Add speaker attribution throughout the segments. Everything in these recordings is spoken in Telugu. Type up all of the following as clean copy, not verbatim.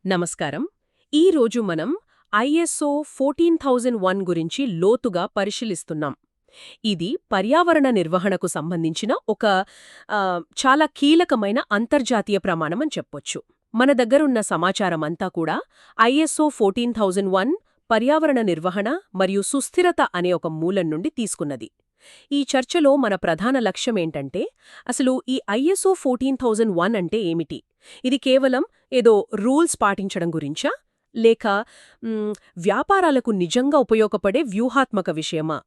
Speaker 1: నమస్కారం. ఈరోజు మనం ఐఎస్ఓ 14001 గురించి లోతుగా పరిశీలిస్తున్నాం. ఇది పర్యావరణ నిర్వహణకు సంబంధించిన ఒక చాలా కీలకమైన అంతర్జాతీయ ప్రమాణమని చెప్పొచ్చు. మన దగ్గరున్న సమాచారమంతా కూడా ఐఎస్ఓ 14001 పర్యావరణ నిర్వహణ మరియు సుస్థిరత అనే ఒక మూలం నుండి తీసుకున్నది. ఈ చర్చలో మన ప్రధాన లక్ష్యమేంటంటే, అసలు ఈ ఐఎస్ఓ 14001 అంటే ఏమిటి? ఇది కేవలం ఏదో రూల్స్ పాటించడం గురించా? లేక వ్యాపారాలకు నిజంగా ఉపయోగపడే వ్యూహాత్మక విషయమా?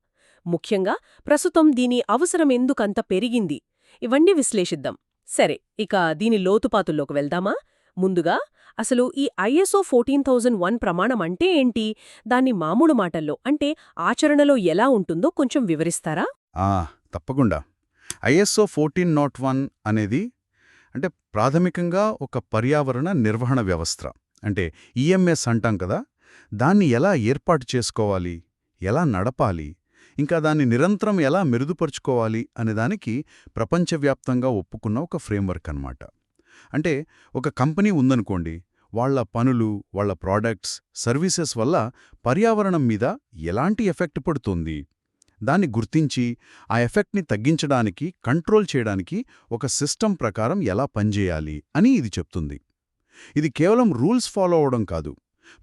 Speaker 1: ముఖ్యంగా ప్రస్తుతం దీని అవసరం ఎందుకంత పెరిగింది? ఇవన్నీ విశ్లేషిద్దాం. సరే, ఇక దీని లోతుపాతుల్లోకి వెళ్దామా? ముందుగా అసలు ఈ ఐఎస్ఓ 14001 ప్రమాణం అంటే ఏంటి? దాన్ని మామూలు మాటల్లో అంటే ఆచరణలో ఎలా ఉంటుందో కొంచెం వివరిస్తారా?
Speaker 2: తప్పకుండా. ఐఎస్ఓ 1401 అనేది ప్రాథమికంగా ఒక పర్యావరణ నిర్వహణ వ్యవస్థ. అంటే ఈఎంఎస్ అంటాం కదా, దాన్ని ఎలా ఏర్పాటు చేసుకోవాలి, ఎలా నడపాలి, ఇంకా దాన్ని నిరంతరం ఎలా మెరుగుపరుచుకోవాలి అనేదానికి ప్రపంచవ్యాప్తంగా ఒప్పుకున్న ఒక ఫ్రేమ్వర్క్ అన్నమాట. అంటే ఒక కంపెనీ ఉందనుకోండి, వాళ్ల పనులు, వాళ్ల ప్రోడక్ట్స్, సర్వీసెస్ వల్ల పర్యావరణం మీద ఎలాంటి ఎఫెక్ట్ పడుతుంది, దాన్ని గుర్తించి ఆ ఎఫెక్ట్ని తగ్గించడానికి, కంట్రోల్ చేయడానికి ఒక సిస్టమ్ ప్రకారం ఎలా పనిచేయాలి అని ఇది చెప్తుంది. ఇది కేవలం రూల్స్ ఫాలో అవడం కాదు,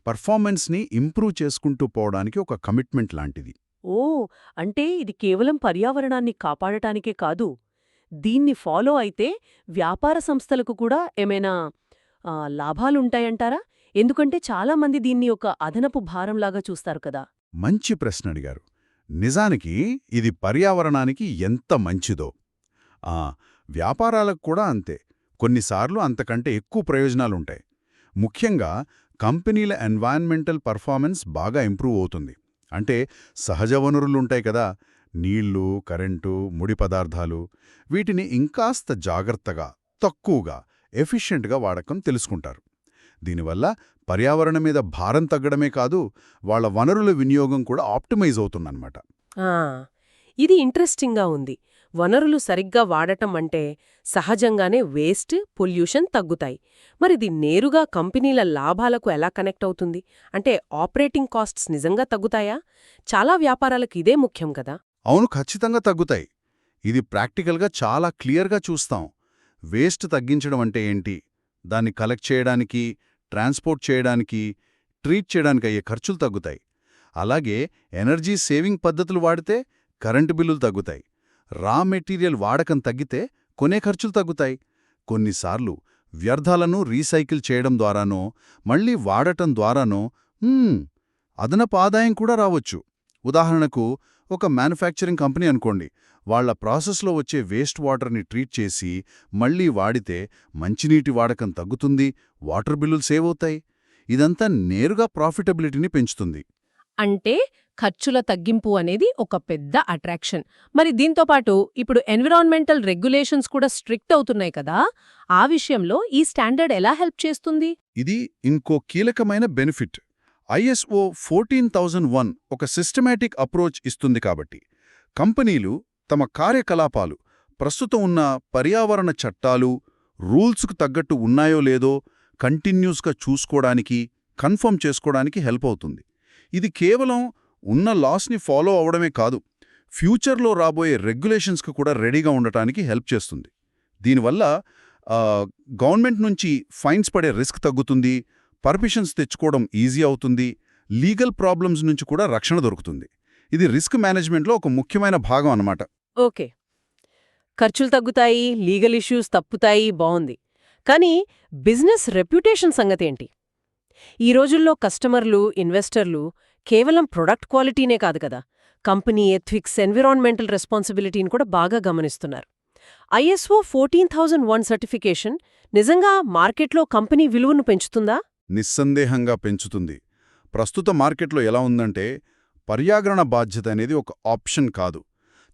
Speaker 2: పర్ఫార్మెన్స్ని ఇంప్రూవ్ చేసుకుంటూ పోవడానికి ఒక కమిట్మెంట్ లాంటిది.
Speaker 1: అంటే ఇది కేవలం పర్యావరణాన్ని కాపాడటానికే కాదు, దీన్ని ఫాలో అయితే వ్యాపార సంస్థలకు కూడా ఏమైనా లాభాలుంటాయంటారా? ఎందుకంటే చాలామంది దీన్ని ఒక అదనపు భారంలాగా చూస్తారు కదా.
Speaker 2: మంచి ప్రశ్న అడిగారు. నిజానికి ఇది పర్యావరణానికి ఎంత మంచిదో, వ్యాపారాలకు కూడా అంతే. కొన్నిసార్లు అంతకంటే ఎక్కువ ప్రయోజనాలుంటాయి. ముఖ్యంగా కంపెనీల ఎన్వైరన్మెంటల్ పర్ఫార్మెన్స్ బాగా ఇంప్రూవ్ అవుతుంది. అంటే సహజ వనరులుంటాయి కదా, నీళ్లు, కరెంటు, ముడి పదార్థాలు, వీటిని ఇంకాస్త జాగ్రత్తగా, తక్కువగా, ఎఫిషియెంట్గా వాడకం తెలుసుకుంటారు. దీనివల్ల పర్యావరణం మీద భారం తగ్గడమే కాదు, వాళ్ల వనరుల వినియోగం కూడా ఆప్టిమైజ్ అవుతుందన్నమాట.
Speaker 1: ఇది ఇంట్రెస్టింగ్గా ఉంది. వనరులు సరిగ్గా వాడటం అంటే సహజంగానే వేస్ట్, పొల్యూషన్ తగ్గుతాయి. మరిది నేరుగా కంపెనీల లాభాలకు ఎలా కనెక్ట్ అవుతుంది? అంటే ఆపరేటింగ్ కాస్ట్స్ నిజంగా తగ్గుతాయా? చాలా వ్యాపారాలకు ఇదే ముఖ్యం కదా.
Speaker 2: అవును, ఖచ్చితంగా తగ్గుతాయి. ఇది ప్రాక్టికల్గా చాలా క్లియర్గా చూస్తాం. వేస్ట్ తగ్గించడం అంటే ఏంటి? దాన్ని కలెక్ట్ చేయడానికి, ట్రాన్స్పోర్ట్ చేయడానికి, ట్రీట్ చేయడానికి అయ్యే ఖర్చులు తగ్గుతాయి. అలాగే ఎనర్జీ సేవింగ్ పద్ధతులు వాడితే కరెంటు బిల్లులు తగ్గుతాయి. రా మెటీరియల్ వాడకం తగ్గితే కొనే ఖర్చులు తగ్గుతాయి. కొన్నిసార్లు వ్యర్థాలను రీసైకిల్ చేయడం ద్వారానో, మళ్లీ వాడటం ద్వారానో అదనపు ఆదాయం కూడా రావచ్చు. ఉదాహరణకు ఒక మ్యానుఫ్యాక్చరింగ్ కంపెనీ అనుకోండి, వాళ్ల ప్రాసెస్లో వచ్చే వేస్ట్ వాటర్ని ట్రీట్ చేసి మళ్లీ వాడితే మంచినీటి వాడకం తగ్గుతుంది, వాటర్ బిల్లులు సేవ్ అవుతాయి. ఇదంతా నేరుగా ప్రాఫిటబిలిటీని పెంచుతుంది.
Speaker 1: అంటే ఖర్చుల తగ్గింపు అనేది ఒక పెద్ద అట్రాక్షన్. మరి దీంతోపాటు ఇప్పుడు ఎన్విరాన్మెంటల్ రెగ్యులేషన్స్ కూడా స్ట్రిక్ట్ అవుతున్నాయి కదా, ఆ విషయంలో ఈ స్టాండర్డ్ ఎలా హెల్ప్ చేస్తుంది?
Speaker 2: ఇది ఇంకో కీలకమైన బెనిఫిట్. ఐఎస్ఓ 14001 ఒక సిస్టమాటిక్ అప్రోచ్ ఇస్తుంది కాబట్టి కంపెనీలు తమ కార్యకలాపాలు ప్రస్తుతం ఉన్న పర్యావరణ చట్టాలు, రూల్స్కు తగ్గట్టు ఉన్నాయో లేదో కంటిన్యూస్గా చూసుకోవడానికి, కన్ఫర్మ్ చేసుకోవడానికి హెల్ప్ అవుతుంది. ఇది కేవలం ఉన్న లాస్ని ఫాలో అవడమే కాదు, ఫ్యూచర్లో రాబోయే రెగ్యులేషన్స్కి కూడా రెడీగా ఉండటానికి హెల్ప్ చేస్తుంది. దీనివల్ల గవర్నమెంట్ నుంచి ఫైన్స్ పడే రిస్క్ తగ్గుతుంది, పర్మిషన్స్ తెచ్చుకోవడం ఈజీ అవుతుంది, లీగల్ ప్రాబ్లమ్స్ నుంచి కూడా రక్షణ దొరుకుతుంది. ఇది రిస్క్ మేనేజ్మెంట్లో ఒక ముఖ్యమైన భాగం అన్నమాట.
Speaker 1: ఓకే, ఖర్చులు తగ్గుతాయి, లీగల్ ఇష్యూస్ తప్పుతాయి, బావుంది. కానీ బిజినెస్ రెప్యుటేషన్ సంగతేంటి? ఈ రోజుల్లో కస్టమర్లు, ఇన్వెస్టర్లు కేవలం ప్రొడక్ట్ క్వాలిటీనే కాదు కదా, కంపెనీ ఎథిక్స్, ఎన్విరాన్మెంటల్ రెస్పాన్సిబిలిటీని కూడా బాగా గమనిస్తున్నారు. ఐఎస్ఓ 14001 సర్టిఫికేషన్ నిజంగా మార్కెట్లో కంపెనీ విలువను పెంచుతుందా?
Speaker 2: నిస్సందేహంగా పెంచుతుంది. ప్రస్తుత మార్కెట్లో ఎలా ఉందంటే, పర్యావరణ బాధ్యత అనేది ఒక ఆప్షన్ కాదు,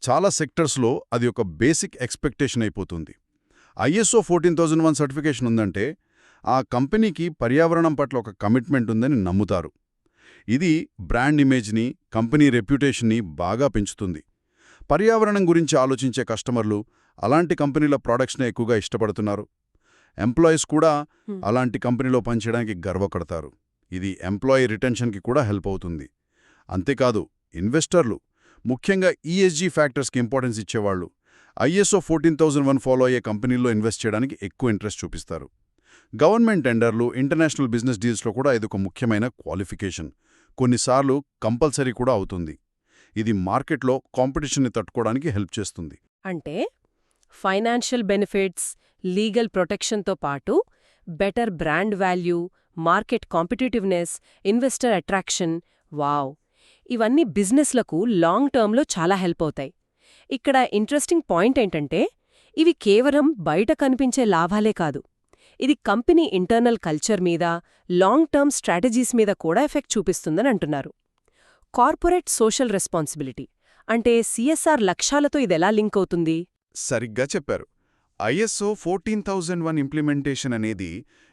Speaker 2: చాలా సెక్టర్స్లో అది ఒక బేసిక్ ఎక్స్పెక్టేషన్ అయిపోతుంది. ఐఎస్ఓ 14001 సర్టిఫికేషన్ ఉందంటే ఆ కంపెనీకి పర్యావరణం పట్ల ఒక కమిట్మెంట్ ఉందని నమ్ముతారు. ఇది బ్రాండ్ ఇమేజ్ని, కంపెనీ రెప్యుటేషన్ని బాగా పెంచుతుంది. పర్యావరణం గురించి ఆలోచించే కస్టమర్లు అలాంటి కంపెనీల ప్రోడక్ట్స్నే ఎక్కువగా ఇష్టపడుతున్నారు. ఎంప్లాయీస్ కూడా
Speaker 1: Hmm.
Speaker 2: అలాంటి కంపెనీలో పనిచేయడానికి గర్వపడతారు. ఇది ఎంప్లాయీ రిటెన్షన్కి కూడా హెల్ప్ అవుతుంది. అంతేకాదు ఇన్వెస్టర్లు, ముఖ్యంగా ఈఎస్జీ ఫ్యాక్టర్స్కి ఇంపార్టెన్స్ ఇచ్చేవాళ్ళు, ఐఎస్ఓ 14001 ఫాలో అయ్యే కంపెనీల్లో ఇన్వెస్ట్ చేయడానికి ఎక్కువ ఇంట్రెస్ట్ చూపిస్తారు. గవర్నమెంట్ టెండర్లు, ఇంటర్నేషనల్ బిజినెస్ డీల్స్లో కూడా ఇదొక ముఖ్యమైన క్వాలిఫికేషన్. కొన్నిసార్లు కంపల్సరీ కూడా అవుతుంది. ఇది మార్కెట్లో కాంపిటీషన్ని తట్టుకోవడానికి హెల్ప్ చేస్తుంది.
Speaker 1: అంటే ఫైనాన్షియల్ బెనిఫిట్స్, లీగల్ ప్రొటెక్షన్తో పాటు better brand value, market competitiveness, investor attraction, wow! ఇవన్నీ బిజినెస్లకు లాంగ్ టర్మ్లో చాలా హెల్ప్ అవుతాయి. ఇక్కడ ఇంట్రెస్టింగ్ పాయింట్ ఏంటంటే ఇవి కేవలం బయట కనిపించే లాభాలే కాదు, ఇది కంపెనీ ఇంటర్నల్ కల్చర్ మీద, లాంగ్ టర్మ్ స్ట్రాటజీస్ మీద కూడా ఎఫెక్ట్ చూపిస్తుందని అంటున్నారు. కార్పొరేట్ సోషల్ రెస్పాన్సిబిలిటీ అంటే సిఎస్ఆర్ లక్ష్యాలతో ఇదెలా లింక్ అవుతుంది?
Speaker 2: సరిగ్గా చెప్పారు. ఐఎస్ఓ 14001 ఇంప్లిమెంటేషన్ అనేది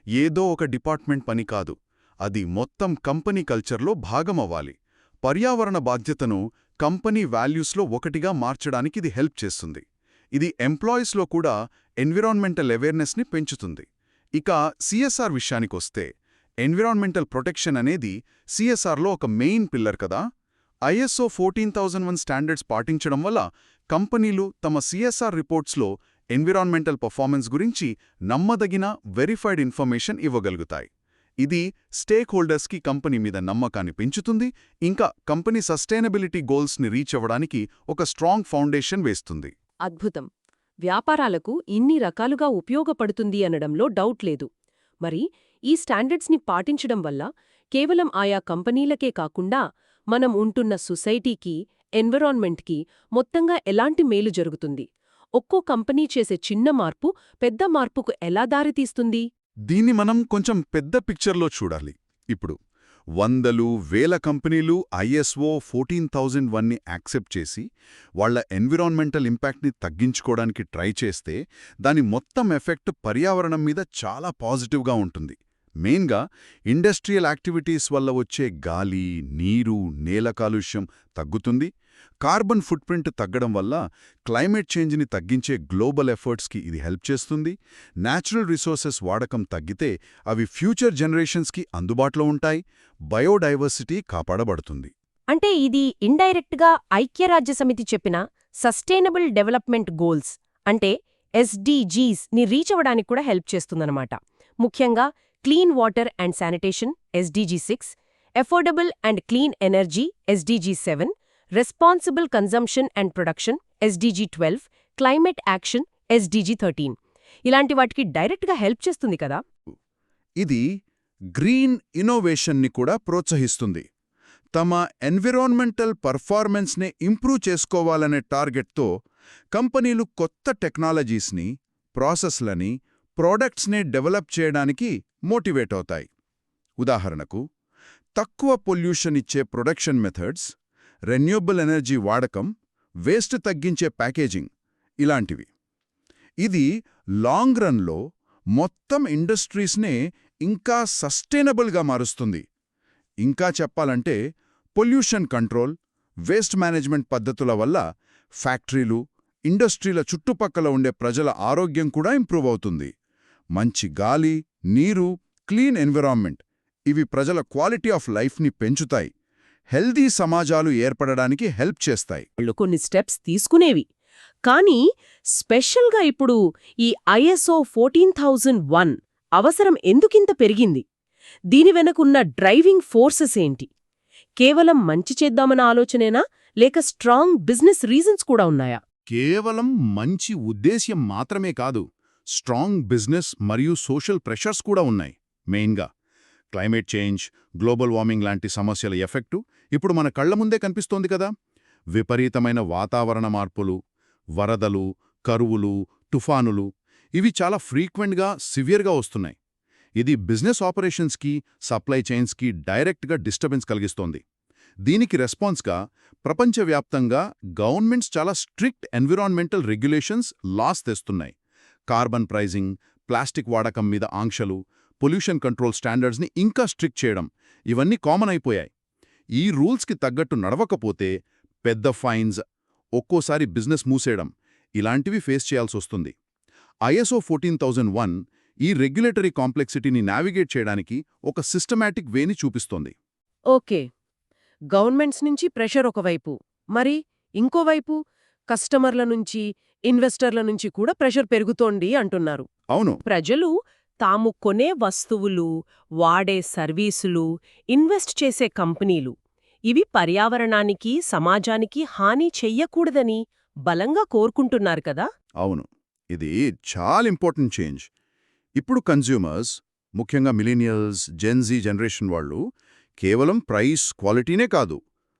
Speaker 2: ఏదో ఒక డిపార్ట్మెంట్ పని కాదు. అది మొత్తం కంపెనీ కల్చర్లో భాగమవ్వాలి. పర్యావరణ బాధ్యతను కంపెనీ వాల్యూస్లో ఒకటిగా మార్చడానికి ఇది హెల్ప్ చేస్తుంది. ఇది ఎంప్లాయీస్లో కూడా ఎన్విరాన్మెంటల్ అవేర్నెస్ని పెంచుతుంది. ఇక సిఎస్ఆర్ విషయానికొస్తే, ఎన్విరాన్మెంటల్ ప్రొటెక్షన్ అనేది సిఎస్ఆర్లో ఒక మెయిన్ పిల్లర్ కదా. ఐఎస్ఓ 14001 స్టాండర్డ్స్ పాటించడం వల్ల కంపెనీలు తమ సిఎస్ఆర్ రిపోర్ట్స్లో ఎన్విరాన్మెంటల్ పర్ఫార్మెన్స్ గురించి నమ్మదగిన, వెరిఫైడ్ ఇన్ఫర్మేషన్ ఇవ్వగలుగుతాయి. ఇది స్టేక్ హోల్డర్స్కి కంపెనీ మీద నమ్మకాన్ని పెంచుతుంది, ఇంకా కంపెనీ సస్టైనబిలిటీ గోల్స్ని రీచ్ అవ్వడానికి ఒక స్ట్రాంగ్ ఫౌండేషన్ వేస్తుంది.
Speaker 1: అద్భుతం! వ్యాపారాలకు ఇన్ని రకాలుగా ఉపయోగపడుతుంది అనడంలో డౌట్ లేదు. మరి ఈ స్టాండర్డ్స్ని పాటించడం వల్ల కేవలం ఆయా కంపెనీలకే కాకుండా మనం ఉంటున్న సొసైటీకి, ఎన్విరాన్మెంట్కి మొత్తంగా ఎలాంటి మేలు జరుగుతుంది? ఒక్కో కంపెనీ చేసే చిన్న మార్పు పెద్ద మార్పుకు ఎలా దారితీస్తుంది?
Speaker 2: దీన్ని మనం కొంచెం పెద్ద పిక్చర్లో చూడాలి. ఇప్పుడు వందలు, వేల కంపెనీలు ఐఎస్ఓ 14001ని యాక్సెప్ట్ చేసి వాళ్ల ఎన్విరాన్మెంటల్ ఇంపాక్ట్ని తగ్గించుకోవడానికి ట్రై చేస్తే దాని మొత్తం ఎఫెక్ట్ పర్యావరణం మీద చాలా పాజిటివ్గా ఉంటుంది. మెయిన్గా ఇండస్ట్రియల్ యాక్టివిటీస్ వల్ల వచ్చే గాలి, నీరు, నేల కాలుష్యం తగ్గుతుంది. కార్బన్ ఫుట్ప్రింట్ తగ్గడం వల్ల క్లైమేట్ చేంజ్ని తగ్గించే గ్లోబల్ ఎఫర్ట్స్కి ఇది హెల్ప్ చేస్తుంది. న్యాచురల్ రిసోర్సెస్ వాడకం తగ్గితే అవి ఫ్యూచర్ జనరేషన్స్కి అందుబాటులో ఉంటాయి. బయోడైవర్సిటీ కాపాడబడుతుంది.
Speaker 1: అంటే ఇది ఇండైరెక్ట్గా ఐక్యరాజ్యసమితి చెప్పిన సస్టైనబుల్ డెవలప్మెంట్ గోల్స్ అంటే SDGs ని రీచ్ అవ్వడానికి కూడా హెల్ప్ చేస్తుందన్నమాట. ముఖ్యంగా clean water and sanitation SDG 6, affordable and clean energy SDG 7, responsible consumption and production SDG 12, climate action SDG 13 ఇలాంటి వాటికి డైరెక్ట్గా హెల్ప్ చేస్తుంది కదా.
Speaker 2: ఇది గ్రీన్ ఇన్నోవేషన్ని కూడా ప్రోత్సహిస్తుంది. తమ ఎన్విరాన్మెంటల్ పర్ఫార్మెన్స్ని ఇంప్రూవ్ చేసుకోవాలనే టార్గెట్తో కంపెనీలు కొత్త టెక్నాలజీస్ని, ప్రాసెస్లని, ప్రోడక్ట్స్ని డెవలప్ చేయడానికి మోటివేట్ అవుతాయి. ఉదాహరణకు, తక్కువ పొల్యూషన్ ఇచ్చే ప్రొడక్షన్ మెథడ్స్, రెన్యూవబుల్ ఎనర్జీ వాడకం, వేస్ట్ తగ్గించే ప్యాకేజింగ్ ఇలాంటివి. ఇది లాంగ్ రన్లో మొత్తం ఇండస్ట్రీస్నే ఇంకా సస్టైనబుల్గా మారుస్తుంది. ఇంకా చెప్పాలంటే పొల్యూషన్ కంట్రోల్, వేస్ట్ మేనేజ్మెంట్ పద్ధతుల వల్ల ఫ్యాక్టరీలు, ఇండస్ట్రీల చుట్టుపక్కల ఉండే ప్రజల ఆరోగ్యం కూడా ఇంప్రూవ్ అవుతుంది. మంచి గాలి, నీరు, క్లీన్ ఎన్విరాన్మెంట్ ఇవి ప్రజల క్వాలిటీ ఆఫ్ లైఫ్ని పెంచుతాయి. హెల్దీ సమాజాలు ఏర్పడడానికి హెల్ప్ చేస్తాయి.
Speaker 1: వాళ్ళు కొన్ని స్టెప్స్ తీసుకునేవి. కానీ స్పెషల్గా ఇప్పుడు ఈ ISO 14001 అవసరం ఎందుకింత పెరిగింది? దీని వెనకున్న డ్రైవింగ్ ఫోర్సెస్ ఏంటి? కేవలం మంచి చేద్దామన్న ఆలోచనేనా, లేక స్ట్రాంగ్ బిజినెస్ రీజన్స్ కూడా ఉన్నాయా?
Speaker 2: కేవలం మంచి ఉద్దేశ్యం మాత్రమే కాదు, స్ట్రాంగ్ బిజినెస్ మరియు సోషల్ ప్రెషర్స్ కూడా ఉన్నాయి. మెయిన్గా క్లైమేట్ చేంజ్, గ్లోబల్ వార్మింగ్ లాంటి సమస్యల ఎఫెక్టు ఇప్పుడు మన కళ్ల ముందే కనిపిస్తోంది కదా. విపరీతమైన వాతావరణ మార్పులు, వరదలు, కరువులు, తుఫానులు ఇవి చాలా ఫ్రీక్వెంట్గా, సివియర్గా వస్తున్నాయి. ఇది బిజినెస్ ఆపరేషన్స్కి, సప్లై చైన్స్కి డైరెక్ట్గా డిస్టర్బెన్స్ కలిగిస్తోంది. దీనికి రెస్పాన్స్గా ప్రపంచవ్యాప్తంగా గవర్నమెంట్స్ చాలా స్ట్రిక్ట్ ఎన్విరాన్మెంటల్ రెగ్యులేషన్స్, లాస్ తెస్తున్నాయి. కార్బన్ ప్రైజింగ్, ప్లాస్టిక్ వాడకం మీద ఆంక్షలు, పొల్యూషన్ కంట్రోల్ స్టాండర్డ్స్ని ఇంకా స్ట్రిక్ట్ చేయడం ఇవన్నీ కామన్ అయిపోయాయి. ఈ రూల్స్కి తగ్గట్టు నడవకపోతే పెద్ద ఫైన్స్, ఒక్కోసారి బిజినెస్ మూసేయడం ఇలాంటివి ఫేస్ చేయాల్సొస్తుంది. ISO 14001
Speaker 3: ఈ రెగ్యులేటరీ కాంప్లెక్సిటీని నావిగేట్ చేయడానికి ఒక సిస్టమాటిక్ వేని చూపిస్తోంది.
Speaker 1: ఓకే. గవర్నమెంట్స్ నుంచి ప్రెషర్ ఒకవైపు, మరి ఇంకోవైపు కస్టమర్ల నుంచి, ఇన్వెస్టర్ల నుంచి కూడా ప్రెషర్ పెరుగుతోంది అంటున్నారు.
Speaker 3: అవును.
Speaker 1: ప్రజలు తాము కొనే వస్తువులు, వాడే సర్వీసులు, ఇన్వెస్ట్ చేసే కంపెనీలు ఇవి పర్యావరణానికి, సమాజానికి హాని చెయ్యకూడదని బలంగా కోరుకుంటున్నారు కదా?
Speaker 3: అవును. ఇది చాలా ఇంపార్టెంట్ చేంజ్. ఇప్పుడు కన్జ్యూమర్స్, ముఖ్యంగా మిలీనియల్స్, జెన్జీ జనరేషన్ వాళ్ళు కేవలం ప్రైస్, క్వాలిటీనే కాదు,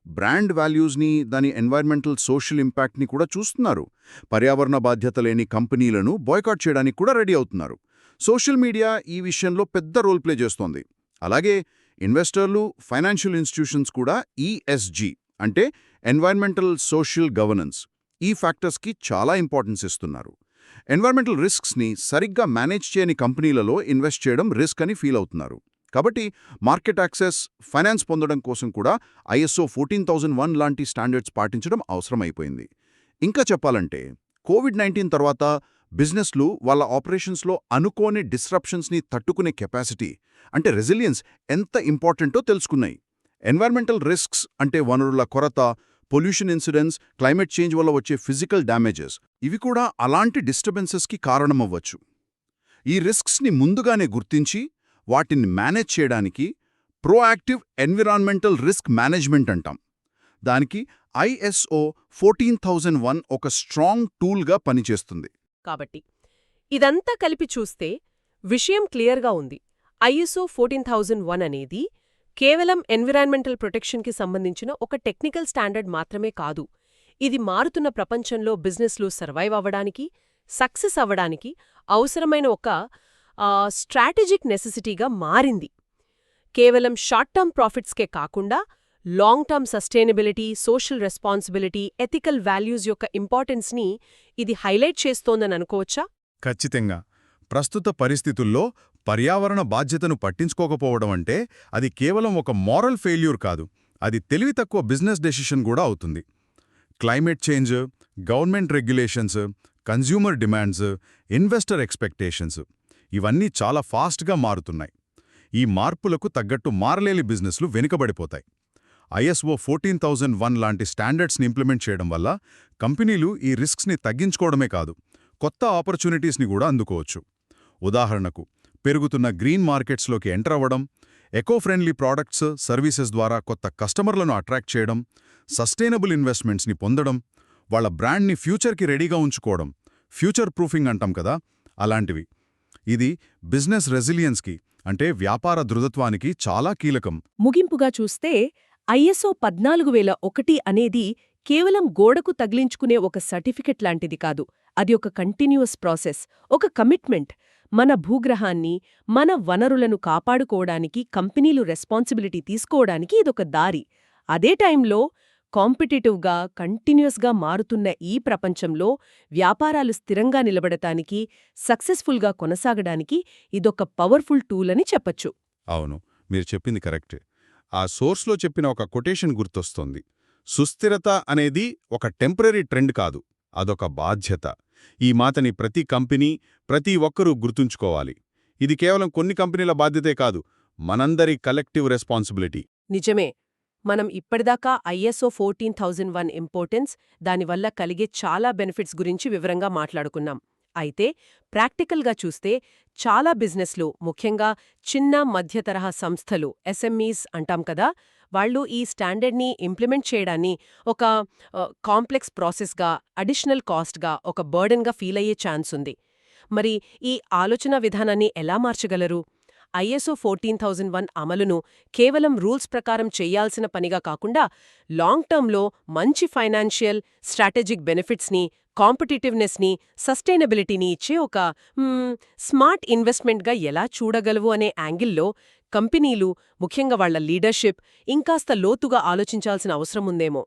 Speaker 3: బ్రాండ్ వాల్యూస్ని, దాని ఎన్వైర్మెంటల్ సోషల్ ఇంపాక్ట్ని కూడా చూస్తున్నారు. పర్యావరణ బాధ్యత లేని కంపెనీలను బాయ్కాట్ చేయడానికి కూడా రెడీ అవుతున్నారు. సోషల్ మీడియా ఈ విషయంలో పెద్ద రోల్ ప్లే చేస్తోంది. అలాగే ఇన్వెస్టర్లు, ఫైనాన్షియల్ ఇన్స్టిట్యూషన్స్ కూడా ఈఎస్జీ అంటే ఎన్వైర్మెంటల్ సోషల్ గవర్నెన్స్ ఈ ఫ్యాక్టర్స్కి చాలా ఇంపార్టెన్స్ ఇస్తున్నారు. ఎన్వైర్మెంటల్ రిస్క్స్ని సరిగ్గా మేనేజ్ చేయని కంపెనీలలో ఇన్వెస్ట్ చేయడం రిస్క్ అని ఫీల్ అవుతున్నారు. కాబట్టి మార్కెట్ యాక్సెస్, ఫైనాన్స్ పొందడం కోసం కూడా ISO 14001 లాంటి స్టాండర్డ్స్ పాటించడం అవసరమైపోయింది. ఇంకా చెప్పాలంటే కోవిడ్-19 తర్వాత బిజినెస్లు వాళ్ళ ఆపరేషన్స్లో అనుకోని డిస్రప్షన్స్ని తట్టుకునే కెపాసిటీ అంటే రెసిలియన్స్ ఎంత ఇంపార్టెంటో తెలుసుకున్నాయి. ఎన్వైర్మెంటల్ రిస్క్స్ అంటే వనరుల కొరత, పొల్యూషన్ ఇన్సిడెంట్స్, క్లైమేట్ చేంజ్ వల్ల వచ్చే ఫిజికల్ డ్యామేజెస్ ఇవి కూడా అలాంటి డిస్టర్బెన్సెస్కి కారణమవ్వచ్చు. ఈ రిస్క్స్ని ముందుగానే గుర్తించి వాటిని మేనేజ్ చేయడానికి ప్రోయాక్టివ్ ఎన్విరాన్మెంటల్ రిస్క్ మేనేజ్మెంట్ అంటాం. దానికి ISO 14001 ఒక స్ట్రాంగ్ టూల్గా పనిచేస్తుంది.
Speaker 1: కాబట్టి ఇదంతా కలిపి చూస్తే విషయం క్లియర్గా ఉంది. ISO 14001 అనేది కేవలం ఎన్విరాన్మెంటల్ ప్రొటెక్షన్కి సంబంధించిన ఒక టెక్నికల్ స్టాండర్డ్ మాత్రమే కాదు. ఇది మారుతున్న ప్రపంచంలో బిజినెస్లు సర్వైవ్ అవ్వడానికి, సక్సెస్ అవ్వడానికి అవసరమైన ఒక స్ట్రాటజిక్ నెసెసిటీగా మారింది. కేవలం షార్ట్ టర్మ్ ప్రాఫిట్స్కే కాకుండా long term sustainability, social responsibility, ethical values యొక్క ఇంపార్టెన్స్ని ఇది హైలైట్ చేస్తోందని అనుకోవచ్చా?
Speaker 4: ఖచ్చితంగా. ప్రస్తుత పరిస్థితుల్లో పర్యావరణ బాధ్యతను పట్టించుకోకపోవడం అంటే అది కేవలం ఒక మారల్ ఫెయిల్యూర్ కాదు, అది తెలివి తక్కువ బిజినెస్ డెసిషన్ కూడా అవుతుంది. Climate change, government regulations, consumer demands, investor expectations ఇవన్నీ చాలా ఫాస్ట్గా మారుతున్నాయి. ఈ మార్పులకు తగ్గట్టు మారలేని బిజినెస్లు వెనుకబడిపోతాయి. ISO 14001 లాంటి స్టాండర్డ్స్ని ఇంప్లిమెంట్ చేయడం వల్ల కంపెనీలు ఈ రిస్క్స్ని తగ్గించుకోవడమే కాదు, కొత్త ఆపర్చునిటీస్ని కూడా అందుకోవచ్చు. ఉదాహరణకు పెరుగుతున్న గ్రీన్ మార్కెట్స్లోకి ఎంటర్ అవ్వడం, ఎకో ఫ్రెండ్లీ ప్రోడక్ట్స్, సర్వీసెస్ ద్వారా కొత్త కస్టమర్లను అట్రాక్ట్ చేయడం, సస్టైనబుల్ ఇన్వెస్ట్మెంట్స్ని పొందడం, వాళ్ళ బ్రాండ్ని ఫ్యూచర్కి రెడీగా ఉంచుకోవడం, ఫ్యూచర్ ప్రూఫింగ్ అంటాం కదా, అలాంటివి. ఇది బిజినెస్ రెసిలియన్స్కి అంటే వ్యాపార దృఢత్వానికి చాలా కీలకం.
Speaker 1: ముగింపుగా చూస్తే ISO 14001 అనేది కేవలం గోడకు తగిలించుకునే ఒక సర్టిఫికెట్ లాంటిది కాదు. అది ఒక కంటిన్యూయస్ ప్రాసెస్, ఒక కమిట్మెంట్. మన భూగ్రహాన్ని, మన వనరులను కాపాడుకోవడానికి కంపెనీలు రెస్పాన్సిబిలిటీ తీసుకోవడానికి ఇదొక దారి. అదే టైంలో కాంపిటేటివ్గా, కంటిన్యూయస్గా మారుతున్న ఈ ప్రపంచంలో వ్యాపారాలు స్థిరంగా నిలబడటానికి, సక్సెస్ఫుల్గా కొనసాగడానికి ఇదొక పవర్ఫుల్ టూల్ అని చెప్పచ్చు.
Speaker 4: అవును, మీరు చెప్పింది కరెక్ట్. ఆ సోర్స్లో చెప్పిన ఒక కొటేషన్ గుర్తొస్తోంది. సుస్థిరత అనేది ఒక టెంపరరీ ట్రెండ్ కాదు, అదొక బాధ్యత. ఈ మాటని ప్రతి కంపెనీ, ప్రతి ఒక్కరూ గుర్తుంచుకోవాలి. ఇది కేవలం కొన్ని కంపెనీల బాధ్యతే కాదు, మనందరి కలెక్టివ్ రెస్పాన్సిబిలిటీ.
Speaker 1: నిజమే. మనం ఇప్పటిదాకా ISO 14001 ఇంపార్టెన్స్, దానివల్ల కలిగే చాలా బెనిఫిట్స్ గురించి వివరంగా మాట్లాడుకున్నాం. అయితే ప్రాక్టికల్గా చూస్తే చాలా బిజినెస్లు, ముఖ్యంగా చిన్న మధ్య తరహా సంస్థలు, SMEs అంటాం కదా, వాళ్ళు ఈ స్టాండర్డ్ని ఇంప్లిమెంట్ చేయడాన్ని ఒక కాంప్లెక్స్ ప్రాసెస్గా, అడిషనల్ కాస్ట్గా, ఒక బర్డెన్గా ఫీల్ అయ్యే ఛాన్స్ ఉంది. మరి ఈ ఆలోచన విధానాన్ని ఎలా మార్చగలరు? ISO 14001 అమలును కేవలం రూల్స్ ప్రకారం చెయ్యాల్సిన పనిగా కాకుండా లాంగ్ టర్మ్లో మంచి ఫైనాన్షియల్, స్ట్రాటజిక్ బెనిఫిట్స్ని, కాంపిటిటివ్నెస్ని, సస్టైనబిలిటీని ఇచ్చే ఒక స్మార్ట్ ఇన్వెస్ట్మెంట్గా ఎలా చూడగలవు అనే యాంగిల్లో కంపెనీలు, ముఖ్యంగా వాళ్ల లీడర్షిప్ ఇంకాస్త లోతుగా ఆలోచించాల్సిన అవసరముందేమో.